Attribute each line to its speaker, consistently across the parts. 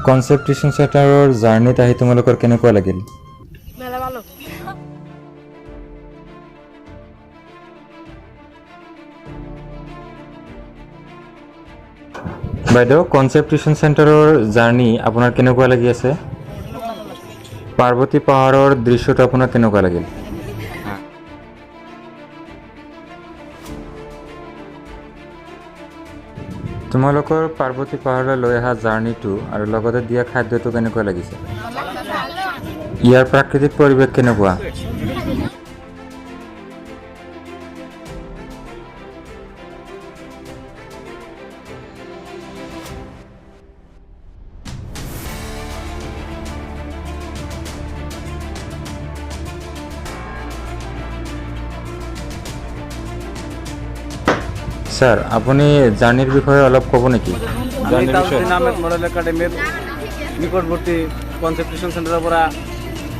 Speaker 1: Concept tuition সেন্টাৰৰ জাৰ্ণিত আহি তোমালোকৰ কেনেকুৱা লাগিল?
Speaker 2: মেলা ভালো।
Speaker 1: বাইদেউ, কনসেপ্ট টিউশন সেন্টাৰৰ জাৰ্ণি আপোনাৰ কেনেকুৱা লাগি আছে? পাৰ্বতী পাহাৰৰ দৃশ্যটো আপোনাৰ কেনেকুৱা লাগিল? তোমালোকৰ পাৰ্বতী পাহাৰলৈ লৈ অহা জাৰ্ণিটো আৰু লগতে দিয়া খাদ্যটো কেনেকুৱা লাগিছে? ইয়াৰ প্ৰাকৃতিক পৰিৱেশ কেনেকুৱা? স্যার, আপনি জার্নির বিষয়ে অলপ ক'ব নেকি?
Speaker 3: আমি তাজউদ্দিন আহমেদ মডেল একাডেমির নিকটবর্তী কনসেপ্ট টিউশন সেন্টাৰৰ পৰা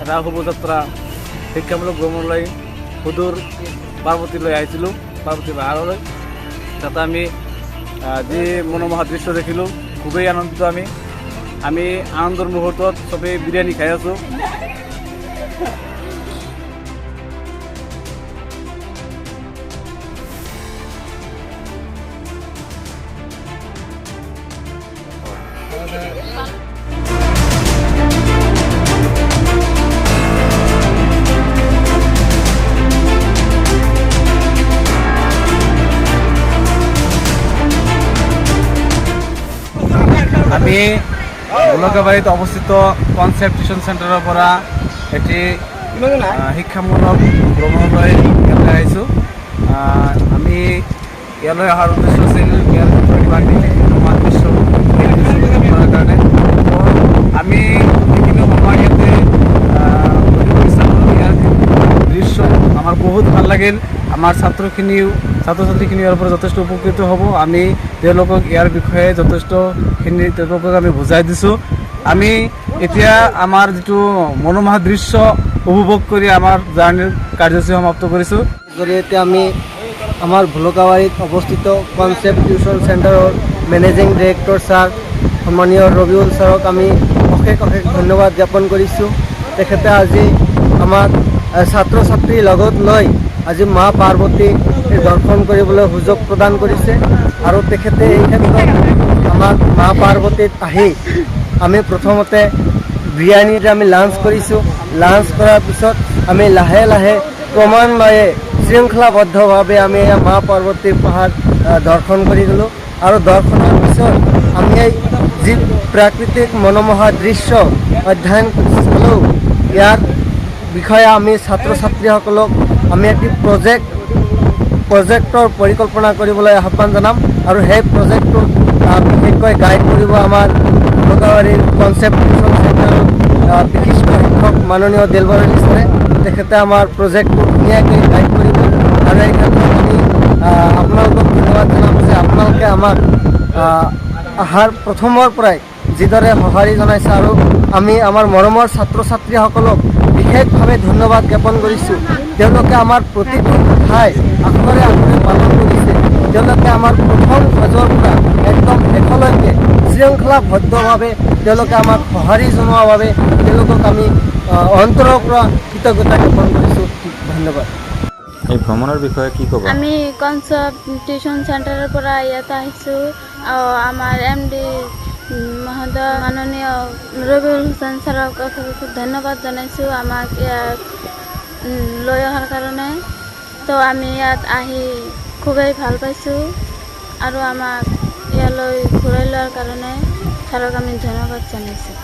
Speaker 3: এটা শোভাযাত্ৰা শিক্ষামূলক ভ্ৰমণলৈ সুদূৰ পাৰ্বতীলৈ আহিছিলোঁ, পাৰ্বতী পাহাৰলৈ। তাতে আমি যি মনোমোহা দৃশ্য দেখিলোঁ, খুবেই আনন্দিত। আমি আনন্দৰ মুহূৰ্তত চবেই বিৰিয়ানী খাই আছোঁ। আমি গোলকাবাৰীত অৱস্থিত কনসেপ্ট টিউশন সেন্টাৰৰ পৰা এটি শিক্ষামূলক ভ্ৰমণলৈ ইয়ালৈ আহিছোঁ। আমি ইয়ালৈ অহাৰ উদ্দেশ্য আছিল ইয়াৰ প্ৰাকৃতিক দৃশ্য কৰাৰ কাৰণে। আমি বিভিন্ন সময় ইয়াতে ইয়াৰ দৃশ্য আমাৰ বহুত ভাল লাগিল। আমাৰ ছাত্ৰ ছাত্ৰীখিনিও ইয়াৰ পৰা যথেষ্ট উপকৃত হ'ব। আমি তেওঁলোকক ইয়াৰ বিষয়ে যথেষ্টখিনি তেওঁলোকক আমি বুজাই দিছোঁ। আমি এতিয়া আমাৰ যিটো মনোমোহা দৃশ্য উপভোগ কৰি আমাৰ জাৰ্ণিৰ কাৰ্যসূচী সমাপ্ত কৰিছোঁ।
Speaker 4: জৰিয়তে আমি আমাৰ ভোলকাবাৰীত অৱস্থিত কনসেপ্ট টিউশন সেন্টাৰৰ মেনেজিং ডিৰেক্টৰ ছাৰ সন্মানীয় ৰবিউল ছাৰক আমি অশেষ ধন্যবাদ জ্ঞাপন কৰিছোঁ। তেখেতে আজি আমাক ছাত্ৰ ছাত্ৰীৰ লগত লৈ আজি মা পাৰ্বতীৰ দৰ্শন কৰিবলৈ সুযোগ প্ৰদান কৰিছে। আৰু তেখেতে এই ক্ষেত্ৰত আমাক মা পাৰ্বতীত আহি আমি প্ৰথমতে বিৰিয়ানীৰে আমি লাঞ্চ কৰিছোঁ। লাঞ্চ কৰাৰ পিছত আমি লাহে লাহে ক্ৰমান্বয়ে শৃংখলাবদ্ধভাৱে আমি মা পাৰ্বতীৰ পাহাৰ দৰ্শন কৰি গ'লোঁ। আৰু দৰ্শনৰ পিছত আমি যি প্ৰাকৃতিক মনোমোহা দৃশ্য অধ্যয়ন কৰিছিলোঁ, ইয়াৰ বিষয়ে আমি ছাত্ৰ ছাত্ৰীসকলক আমি এটি প্ৰজেক্টৰ পৰিকল্পনা কৰিবলৈ আহ্বান জনাম। আৰু সেই প্ৰজেক্টটো বিশেষকৈ গাইড কৰিব আমাৰ ভোলকাবাৰীৰ কনসেপ্ট টিউশন সেন্টাৰৰ বিশিষ্ট শিক্ষক মাননীয় দিলবৰুৱানী ছাৰে। তেখেতে আমাৰ প্ৰজেক্টটো ধুনীয়াকৈ গাইড কৰিব। আৰু এই ক্ষেত্ৰত আমি আপোনালোকক ধন্যবাদ জনাম যে আপোনালোকে আমাক অহাৰ প্ৰথমৰ পৰাই যিদৰে সঁহাৰি জনাইছে। আৰু আমি আমাৰ মৰমৰ ছাত্ৰ ছাত্ৰীসকলক বিশেষভাৱে ধন্যবাদ জ্ঞাপন কৰিছোঁ। তেওঁলোকে আমাৰ প্ৰতিটো ঠাই আখৰে আখৰে পালন কৰিছে। তেওঁলোকে আমাৰ প্ৰথম খোজৰ পৰা একদম শেষলৈকে শৃংখলাবদ্ধভাৱে তেওঁলোকে আমাক সঁহাৰি জনোৱাৰ বাবে তেওঁলোকক আমি অন্তৰৰ পৰা কৃতজ্ঞতা জ্ঞাপন কৰিছোঁ। ধন্যবাদ।
Speaker 1: এই ভ্ৰমণৰ বিষয়ে কি ক'ব?
Speaker 2: আমি কনসেপ্ট টিউশন সেন্টাৰৰ পৰা ইয়াত আহিছোঁ। আমাৰ MD মহোদয় মাননীয় ৰবিউল হুছেইন ছাৰক অশেষ ধন্যবাদ জনাইছোঁ আমাক ইয়াত লৈ অহাৰ কাৰণে। তো আমি ইয়াত আহি খুবেই ভাল পাইছোঁ আৰু আমাক ইয়ালৈ ঘূৰাই লোৱাৰ কাৰণে ছাৰক আমি ধন্যবাদ জনাইছোঁ।